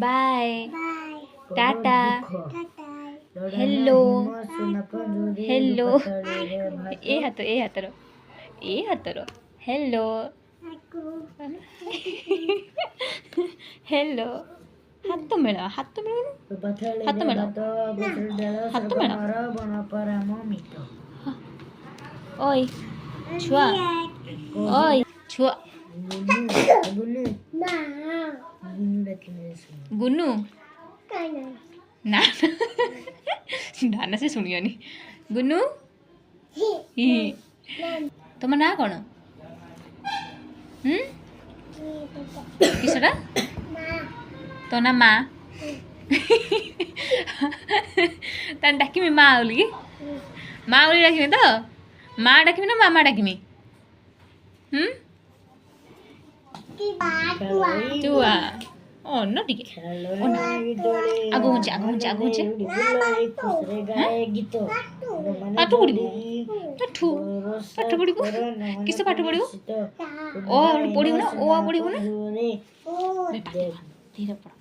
bye tata hello hello ए हातर hello hello हाथ mail हाथ mail ओय छुआ ओय छुआ गुन्नू ना ना से शुणियोनी गुन्नू ही तुम ना कौन किसरा तो ना माँ तान डाकिमी माँ बोली माँ बोली डाकिमी तो माँ डाकिमी ना मामा डाकिमी चुआ न टिके आगो हुंचे पाठ पढ़िबू पाठ पढ़िबू किस पाठ पढ़िबू ओ पढ़िबू ना ओ पढ़िबू ना धीरे पढ़